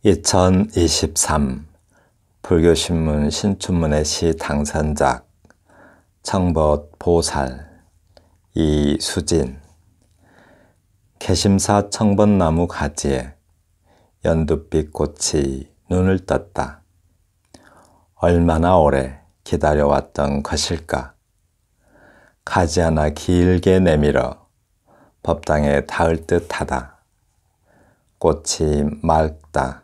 2023 불교신문 신춘문예 시 당선작 청벗보살 이수진. 개심사 청벗나무 가지에 연두빛 꽃이 눈을 떴다. 얼마나 오래 기다려왔던 것일까. 가지 하나 길게 내밀어 법당에 닿을 듯하다. 꽃이 맑다.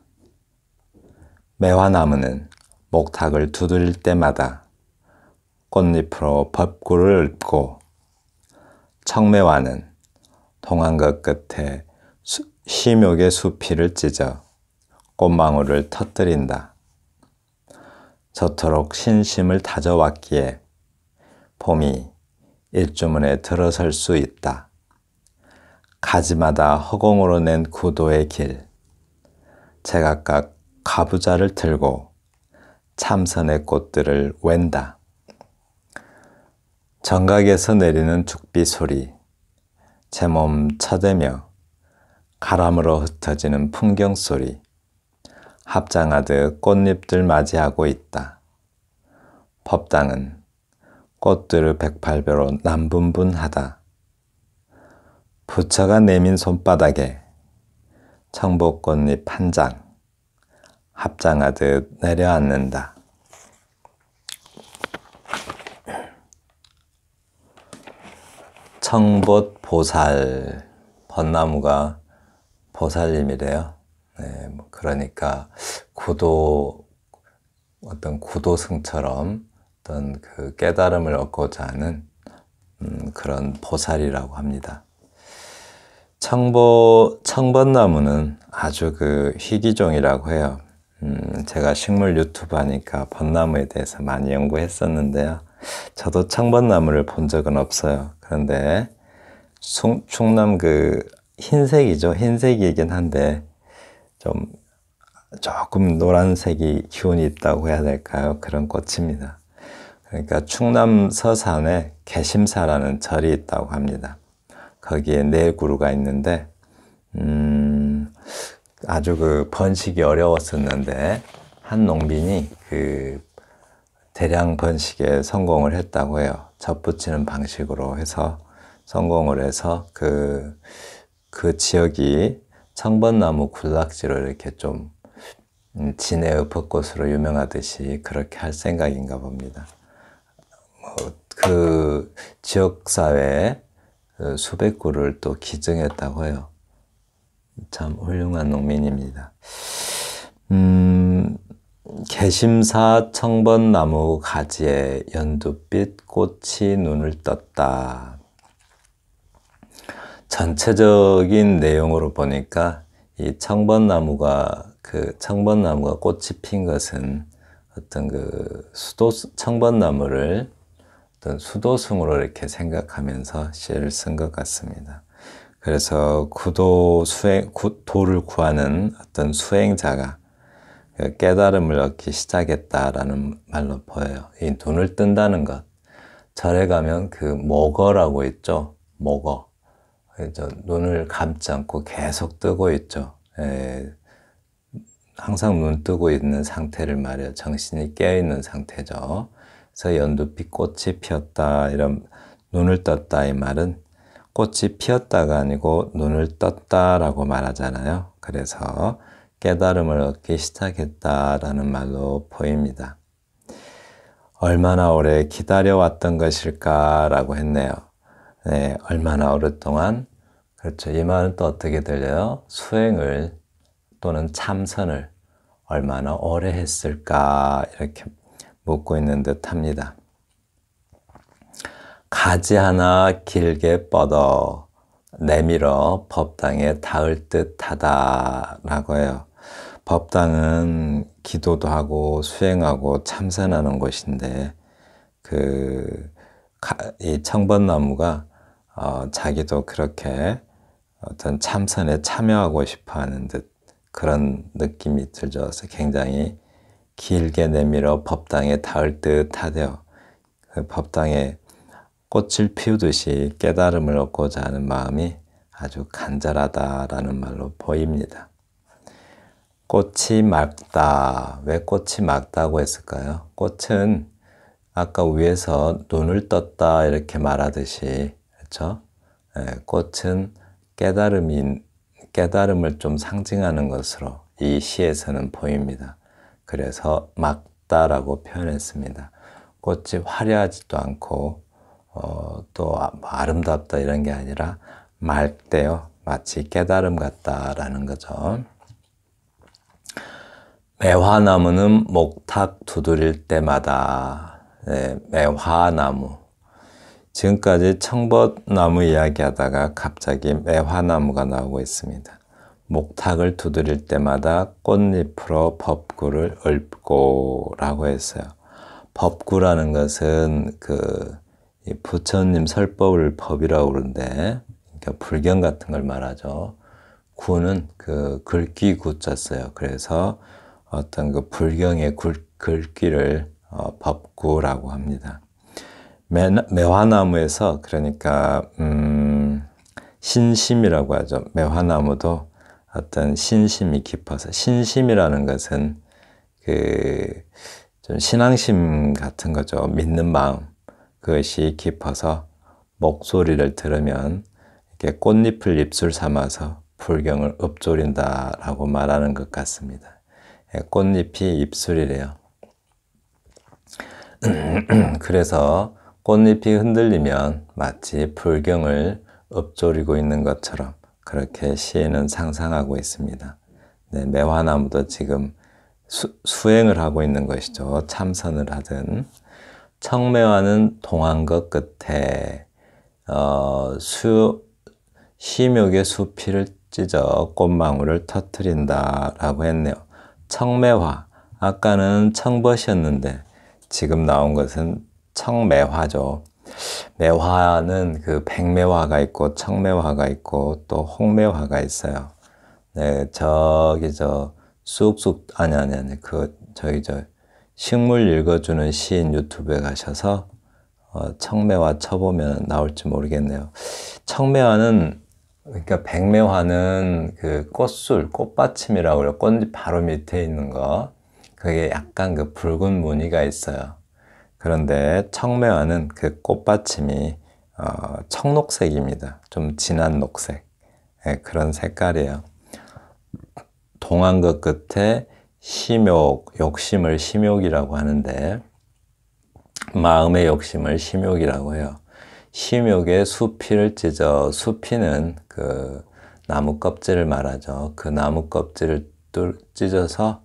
매화나무는 목탁을 두드릴 때마다 꽃잎으로 법구를 읊고, 청매화는 동안것 끝에 심욕의 수피를 찢어 꽃망울을 터뜨린다. 저토록 신심을 다져왔기에 봄이 일주문에 들어설 수 있다. 가지마다 허공으로 낸 구도의 길, 제각각 가부좌를 들고 참선의 꽃들을 웬다. 정각에서 내리는 죽비 소리, 제 몸 쳐대며 가람으로 흩어지는 풍경 소리, 합장하듯 꽃잎들 맞이하고 있다. 법당은 꽃들의 108배로 남분분하다. 부처가 내민 손바닥에 청보꽃잎 한 장 합장하듯 내려앉는다. 청벗보살, 벚나무가 보살님이래요. 네, 그러니까 어떤 구도승처럼 어떤 그 깨달음을 얻고자 하는 그런 보살이라고 합니다. 청벗나무는 아주 희귀종이라고 해요. 제가 식물 유튜브 하니까 벚나무에 대해서 많이 연구했었는데요. 저도 청벗나무를 본 적은 없어요. 그런데 충남 흰색이죠. 흰색이긴 한데 조금 노란색이 기운이 있다고 해야 될까요? 그런 꽃입니다. 그러니까 충남 서산에 개심사라는 절이 있다고 합니다. 거기에 네 그루가 있는데 아주 번식이 어려웠었는데 한 농민이 대량 번식에 성공을 했다고 해요. 젖붙이는 방식으로 해서 성공을 해서 그 지역이 청벗나무 군락지로 이렇게 좀 진해의 벚꽃으로 유명하듯이 그렇게 할 생각인가 봅니다. 그 지역사회에 수백 그루를 또 기증했다고 해요. 참 훌륭한 농민입니다. 개심사 청벗나무 가지에 연두빛 꽃이 눈을 떴다. 전체적인 내용으로 보니까 이 청벗나무가 꽃이 핀 것은 어떤 청벗나무를 어떤 수도승으로 이렇게 생각하면서 시를 쓴 것 같습니다. 그래서 도를 구하는 어떤 수행자가 깨달음을 얻기 시작했다라는 말로 보여요. 이 눈을 뜬다는 것. 절에 가면 모거라고 있죠. 모거. 눈을 감지 않고 계속 뜨고 있죠. 항상 눈 뜨고 있는 상태를 말해요. 정신이 깨어있는 상태죠. 그래서 연두빛 꽃이 피었다, 이런 눈을 떴다 이 말은 꽃이 피었다가 아니고 눈을 떴다라고 말하잖아요. 그래서 깨달음을 얻기 시작했다라는 말로 보입니다. 얼마나 오래 기다려왔던 것일까라고 했네요. 네, 얼마나 오랫동안. 그렇죠. 이 말은 또 어떻게 들려요? 수행을 또는 참선을 얼마나 오래 했을까 이렇게 묻고 있는 듯 합니다. 가지 하나 길게 뻗어 내밀어 법당에 닿을 듯 하다라고 해요. 법당은 기도도 하고 수행하고 참선하는 곳인데 이 청벗나무가 자기도 그렇게 어떤 참선에 참여하고 싶어 하는 듯 그런 느낌이 들죠. 굉장히 길게 내밀어 법당에 닿을 듯 하대요. 법당에 꽃을 피우듯이 깨달음을 얻고자 하는 마음이 아주 간절하다라는 말로 보입니다. 꽃이 맑다. 왜 꽃이 맑다고 했을까요? 꽃은 아까 위에서 눈을 떴다 이렇게 말하듯이, 그렇죠? 꽃은 깨달음을 좀 상징하는 것으로 이 시에서는 보입니다. 그래서 맑다라고 표현했습니다. 꽃이 화려하지도 않고 또 아름답다 이런 게 아니라 맑대요. 마치 깨달음 같다라는 거죠. 매화나무는 목탁 두드릴 때마다. 매화나무. 지금까지 청벚나무 이야기하다가 갑자기 매화나무가 나오고 있습니다. 목탁을 두드릴 때마다 꽃잎으로 법구를 읊고 라고 했어요. 법구라는 것은 부처님 설법을 법이라고 그러는데, 그러니까 불경 같은 걸 말하죠. 구는 글귀 구자 써요. 그래서 어떤 불경의 글귀를 법구라고 합니다. 매화나무에서 그러니까 신심이라고 하죠. 매화나무도 어떤 신심이 깊어서, 신심이라는 것은 좀 신앙심 같은 거죠. 믿는 마음, 그것이 깊어서 목소리를 들으면 이렇게 꽃잎을 입술 삼아서 불경을 읊조린다라고 말하는 것 같습니다. 꽃잎이 입술이래요. 그래서 꽃잎이 흔들리면 마치 불경을 읊조리고 있는 것처럼 그렇게 시에는 상상하고 있습니다. 네, 매화나무도 지금 수행을 하고 있는 것이죠. 참선을 하든. 청매화는 동안것 끝에 심욕의 수피를 찢어 꽃망울을 터뜨린다라고 했네요. 청매화, 아까는 청벗이었는데 지금 나온 것은 청매화죠. 매화는 백매화가 있고 청매화가 있고 또 홍매화가 있어요. 네, 쑥쑥 식물 읽어주는 시인 유튜브에 가셔서 청매화 쳐보면 나올지 모르겠네요. 청매화는, 그러니까 백매화는 꽃술, 꽃받침이라고 그래요. 꽃잎 바로 밑에 있는 거. 그게 약간 붉은 무늬가 있어요. 그런데 청매화는 꽃받침이 청록색입니다. 좀 진한 녹색. 네, 그런 색깔이에요. 동안것 끝에 심욕, 욕심을 심욕이라고 하는데, 마음의 욕심을 심욕이라고 해요. 심욕의 수피를 찢어, 수피는 나무 껍질을 말하죠. 그 나무 껍질을 찢어서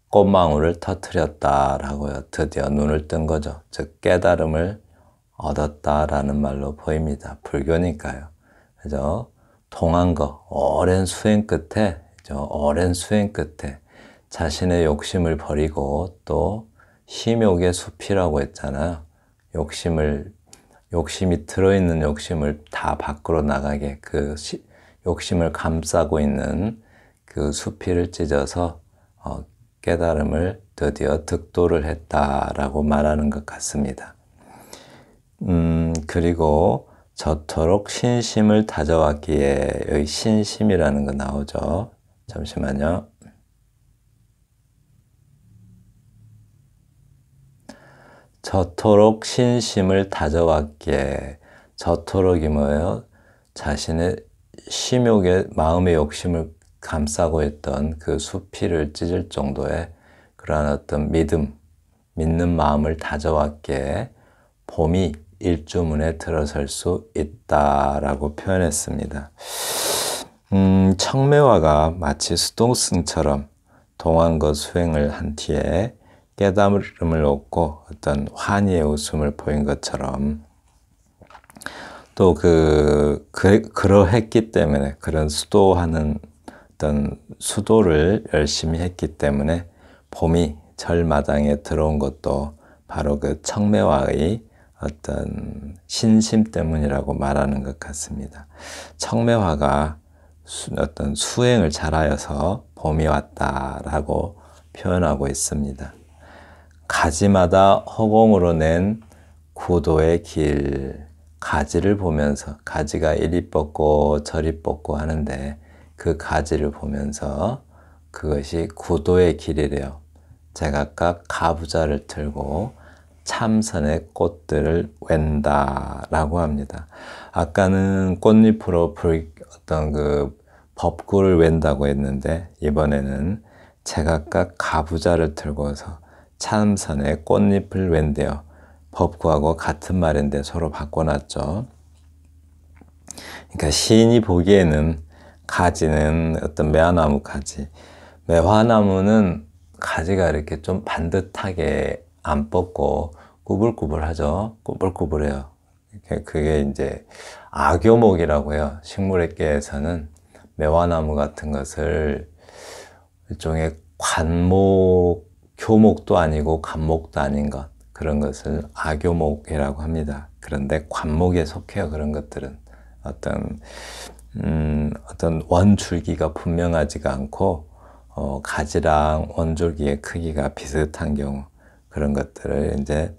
꽃망울을 터뜨렸다라고요. 드디어 눈을 뜬 거죠. 즉 깨달음을 얻었다라는 말로 보입니다. 불교니까요. 그죠? 동안거, 오랜 수행 끝에 자신의 욕심을 버리고 또 심욕의 숲이라고 했잖아요. 욕심이 들어있는 욕심을 다 밖으로 나가게 욕심을 감싸고 있는 수피를 찢어서 깨달음을 드디어 득도를 했다라고 말하는 것 같습니다. 그리고 저토록 신심을 다져왔기에, 여기 신심이라는 거 나오죠. 잠시만요. 저토록 신심을 다져왔기에, 저토록이 뭐예요? 자신의 심욕의 마음의 욕심을 감싸고 있던 수피를 찢을 정도의 그러한 어떤 믿는 마음을 다져왔기에 봄이 일주문에 들어설 수 있다라고 표현했습니다. 청매화가 마치 수동승처럼 동안거 수행을 한 뒤에 깨달음을 얻고 어떤 환희의 웃음을 보인 것처럼, 또 그러했기 때문에, 그런 수도하는 어떤 수도를 열심히 했기 때문에 봄이 절마당에 들어온 것도 바로 청매화의 어떤 신심 때문이라고 말하는 것 같습니다. 청매화가 어떤 수행을 잘하여서 봄이 왔다라고 표현하고 있습니다. 가지마다 허공으로 낸 구도의 길, 가지를 보면서, 가지가 이리 뻗고 저리 뻗고 하는데 그 가지를 보면서 그것이 구도의 길이래요. 제각각 가부좌를 틀고 참선의 꽃들을 웬다라고 합니다. 아까는 꽃잎으로 어떤 그 법구를 웬다고 했는데 이번에는 제각각 가부좌를 틀고서 참선의 꽃잎을 웬대요. 법구하고 같은 말인데 서로 바꿔놨죠. 그러니까 시인이 보기에는 가지는 어떤 매화나무 가지. 매화나무는 가지가 이렇게 좀 반듯하게 안 뻗고 꾸불꾸불하죠. 꾸불꾸불해요. 그게 이제 악교목이라고 해요. 식물학계에서는 매화나무 같은 것을 일종의 관목, 교목도 아니고 관목도 아닌 것, 그런 것을 악교목이라고 합니다. 그런데 관목에 속해요. 그런 것들은 어떤 원줄기가 분명하지가 않고 가지랑 원줄기의 크기가 비슷한 경우, 그런 것들을 이제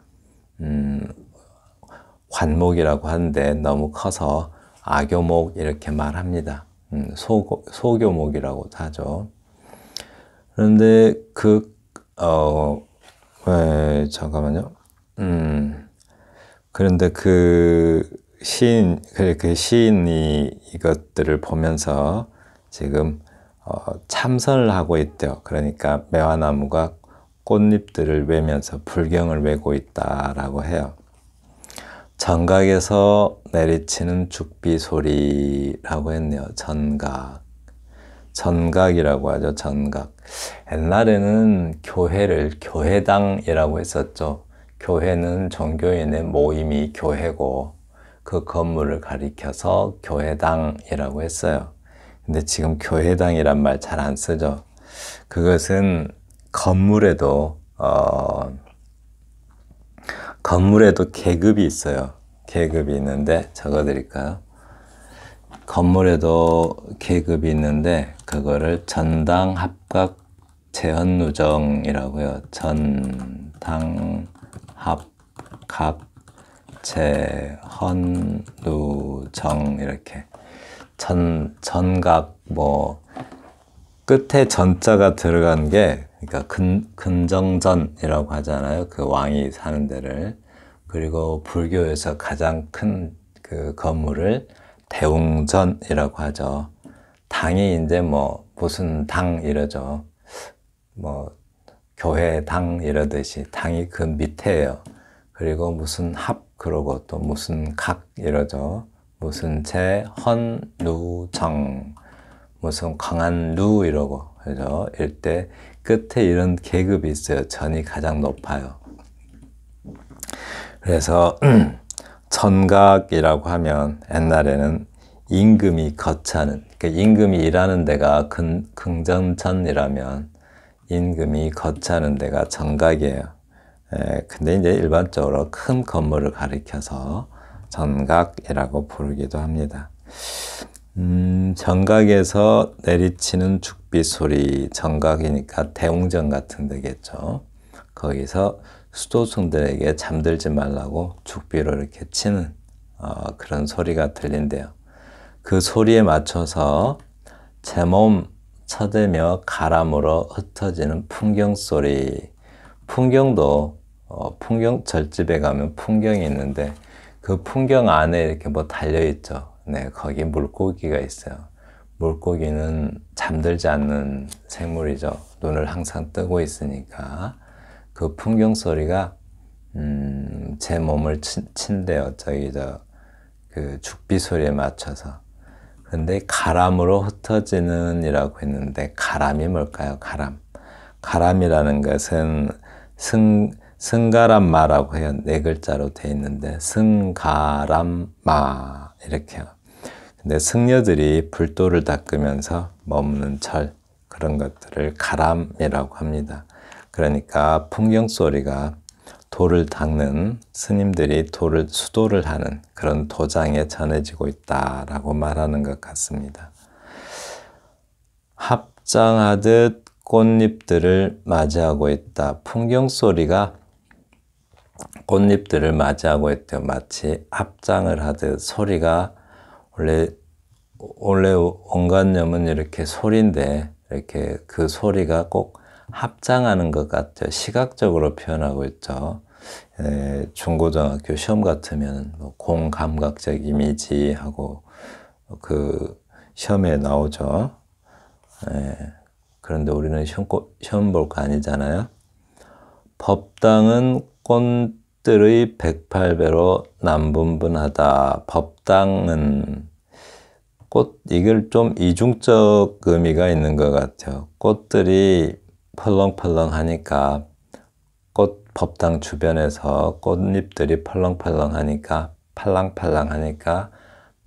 관목이라고 하는데 너무 커서 악교목 이렇게 말합니다. 소교목이라고도 하죠. 그런데 잠깐만요. 그런데 그 시인이 이것들을 보면서 지금 참선을 하고 있대요. 그러니까 매화나무가 꽃잎들을 외면서 불경을 외고 있다라고 해요. 전각에서 내리치는 죽비 소리라고 했네요. 전각이라고 하죠. 전각. 옛날에는 교회를 교회당이라고 했었죠. 교회는 종교인의 모임이 교회고 그 건물을 가리켜서 교회당이라고 했어요. 근데 지금 교회당이란 말 잘 안 쓰죠. 그것은 건물에도 계급이 있어요. 계급이 있는데 적어드릴까요? 건물에도 계급이 있는데 그거를 전당 합각 재헌누정이라고 해요. 전당 합각 재헌누정 이렇게 전각 뭐 끝에 전자가 들어간 게 그러니까 근정전이라고 하잖아요. 그 왕이 사는 데를. 그리고 불교에서 가장 큰 그 건물을 대웅전이라고 하죠. 당이 이제 뭐 무슨 당 이러죠. 뭐 교회 당 이러듯이 당이 그 밑에예요. 그리고 무슨 합 그러고 또 무슨 각 이러죠. 무슨 재헌누정 무슨 강한누 이러고 그죠. 일대 끝에 이런 계급이 있어요. 전이 가장 높아요. 그래서 전각이라고 하면 옛날에는 임금이 거처하는, 그러니까 임금이 일하는 데가 긍정전이라면 임금이 거처하는 데가 전각이에요. 근데 이제 일반적으로 큰 건물을 가리켜서 전각이라고 부르기도 합니다. 전각에서 내리치는 죽비 소리, 전각이니까 대웅전 같은 데겠죠. 거기서 수도승들에게 잠들지 말라고 죽비로 이렇게 치는 그런 소리가 들린대요. 그 소리에 맞춰서 제 몸 쳐대며 가람으로 흩어지는 풍경 소리. 풍경도 풍경 절집에 가면 풍경이 있는데 그 풍경 안에 이렇게 뭐 달려있죠. 네, 거기 물고기가 있어요. 물고기는 잠들지 않는 생물이죠. 눈을 항상 뜨고 있으니까. 그 풍경 소리가 제 몸을 친대요. 그 죽비 소리에 맞춰서. 근데 가람으로 흩어지는 이라고 했는데 가람이 뭘까요? 가람이라는 것은 승가람마라고 해요. 네 글자로 되어 있는데 승가람마 이렇게요. 근데 승려들이 불도를 닦으면서 머무는 절 그런 것들을 가람이라고 합니다. 그러니까 풍경 소리가 돌을 닦는 스님들이 수도를 하는 그런 도장에 전해지고 있다라고 말하는 것 같습니다. 합장하듯 꽃잎들을 맞이하고 있다. 풍경 소리가 꽃잎들을 맞이하고 있대요. 마치 합장을 하듯 소리가 원래 온관념은 이렇게 소리인데 이렇게 그 소리가 꼭 합장하는 것 같죠. 시각적으로 표현하고 있죠. 중고등학교 시험 같으면 뭐 공감각적 이미지하고 그 시험에 나오죠. 그런데 우리는 시험 볼 거 아니잖아요. 법당은 꽃들의 108배로 남분분하다. 법당은 꽃, 이걸 좀 이중적 의미가 있는 것 같아요. 꽃들이 펄렁펄렁하니까 법당 주변에서 꽃잎들이 펄렁펄렁하니까 팔랑팔랑하니까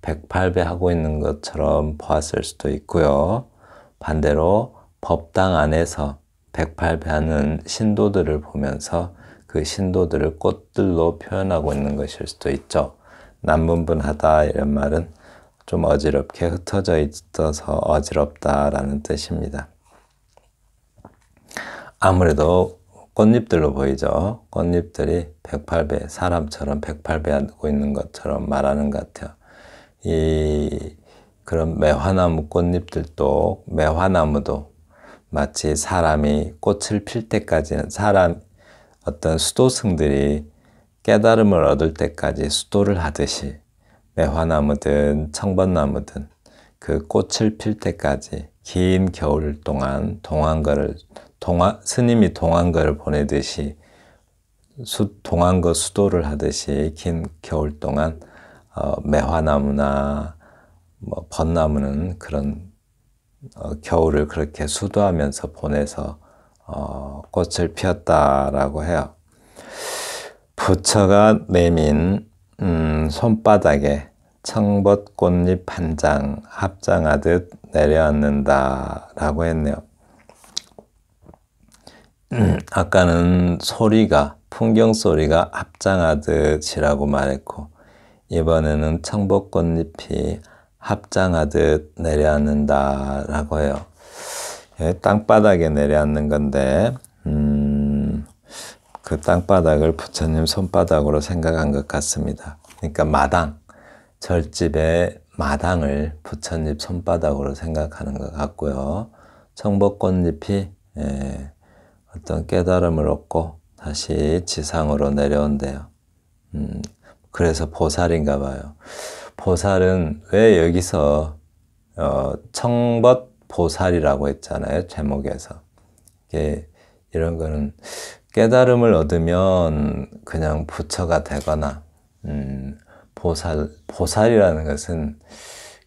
108배 하고 있는 것처럼 보았을 수도 있고요. 반대로 법당 안에서 108배 하는 신도들을 보면서 그 신도들을 꽃들로 표현하고 있는 것일 수도 있죠. 남분분하다 이런 말은 좀 어지럽게 흩어져 있어서 어지럽다라는 뜻입니다. 아무래도 꽃잎들로 보이죠. 꽃잎들이 108배, 사람처럼 108배 하고 있는 것처럼 말하는 것 같아요. 그런 매화나무 꽃잎들도, 매화나무도 마치 사람이 꽃을 필 때까지는 어떤 수도승들이 깨달음을 얻을 때까지 수도를 하듯이 매화나무든 청벚나무든 그 꽃을 필 때까지 긴 겨울 동안 스님이 동안거를 보내듯이 동안거 수도를 하듯이 긴 겨울 동안 매화나무나 뭐 벚나무는 그런 겨울을 그렇게 수도하면서 보내서 꽃을 피웠다라고 해요. 부처가 내민 손바닥에 청벚꽃잎 한 장 합장하듯 내려앉는다 라고 했네요. 아까는 풍경 소리가 합장하듯이라고 말했고, 이번에는 청벚꽃잎이 합장하듯 내려앉는다 라고 해요. 땅바닥에 내려앉는 건데, 그 땅바닥을 부처님 손바닥으로 생각한 것 같습니다. 그러니까 절집의 마당을 부처님 손바닥으로 생각하는 것 같고요. 청벚꽃잎이 어떤 깨달음을 얻고 다시 지상으로 내려온대요. 그래서 보살인가 봐요. 보살은 왜 여기서 청벗보살이라고 했잖아요. 제목에서. 이런 거는 깨달음을 얻으면 그냥 부처가 되거나 보살이라는 것은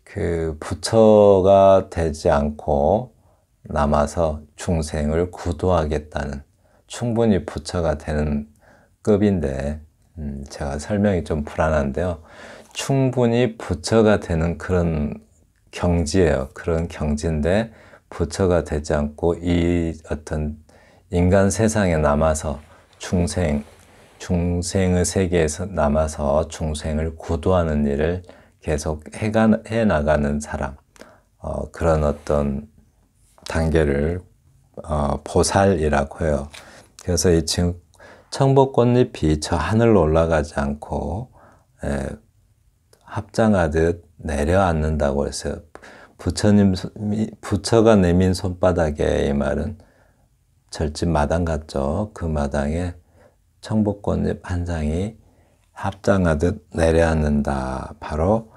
그 부처가 되지 않고 남아서 중생을 구도하겠다는, 충분히 부처가 되는 급인데, 제가 설명이 좀 불안한데요. 충분히 부처가 되는 그런 경지예요. 그런 경지인데 부처가 되지 않고 이 어떤 인간 세상에 남아서 중생의 세계에서 남아서 중생을 구도하는 일을 계속 해나가는 사람, 그런 어떤 단계를 보살이라고 해요. 그래서 이 청벚꽃잎이 저 하늘로 올라가지 않고 합장하듯 내려앉는다고 했어요. 부처가 내민 손바닥에, 이 말은 절집 마당 같죠. 그 마당에 청벚꽃잎 한 장이 합장하듯 내려앉는다. 바로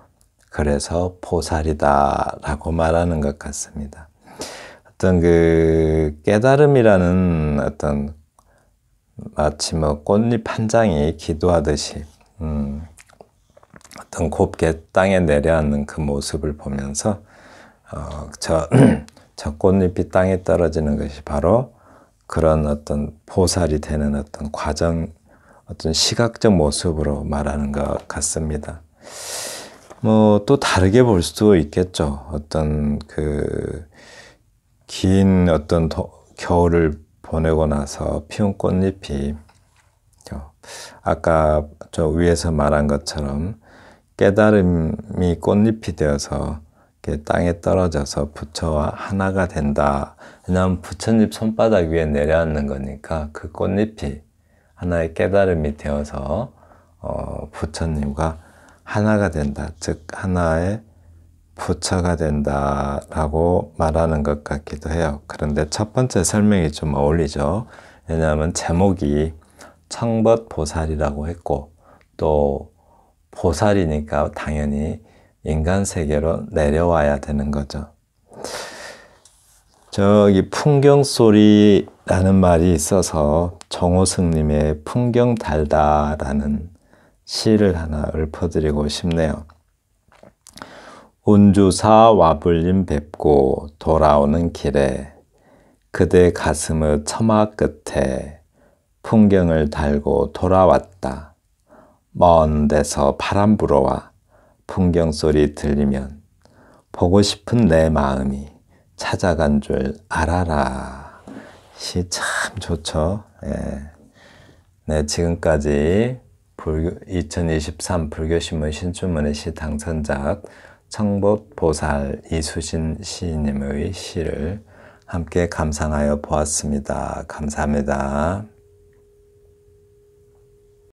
그래서 보살이다 라고 말하는 것 같습니다. 어떤 그 깨달음이라는 어떤 마치 뭐 꽃잎 한 장이 기도하듯이 어떤 곱게 땅에 내려앉는 그 모습을 보면서 저 꽃잎이 땅에 떨어지는 것이 바로 그런 어떤 보살이 되는 어떤 과정, 어떤 시각적 모습으로 말하는 것 같습니다. 뭐 또 다르게 볼 수도 있겠죠. 어떤 그 긴 어떤 겨울을 보내고 나서 피운 꽃잎이 아까 저 위에서 말한 것처럼 깨달음이 꽃잎이 되어서 땅에 떨어져서 부처와 하나가 된다. 왜냐하면 부처님 손바닥 위에 내려앉는 거니까 그 꽃잎이 하나의 깨달음이 되어서 부처님과 하나가 된다. 즉 하나의 부처가 된다라고 말하는 것 같기도 해요. 그런데 첫 번째 설명이 좀 어울리죠. 왜냐하면 제목이 청벗보살이라고 했고 또 보살이니까 당연히 인간 세계로 내려와야 되는 거죠. 저기 풍경소리라는 말이 있어서 정호승님의 풍경 달다라는 시를 하나 읊어드리고 싶네요. 운주사 와불림 뵙고 돌아오는 길에 그대 가슴의 처마 끝에 풍경을 달고 돌아왔다. 먼 데서 바람 불어와 풍경 소리 들리면 보고 싶은 내 마음이 찾아간 줄 알아라. 시 참 좋죠. 네, 지금까지 2023 불교신문 신춘문예 시 당선작 청벗보살 이수신 시인님의 시를 함께 감상하여 보았습니다. 감사합니다.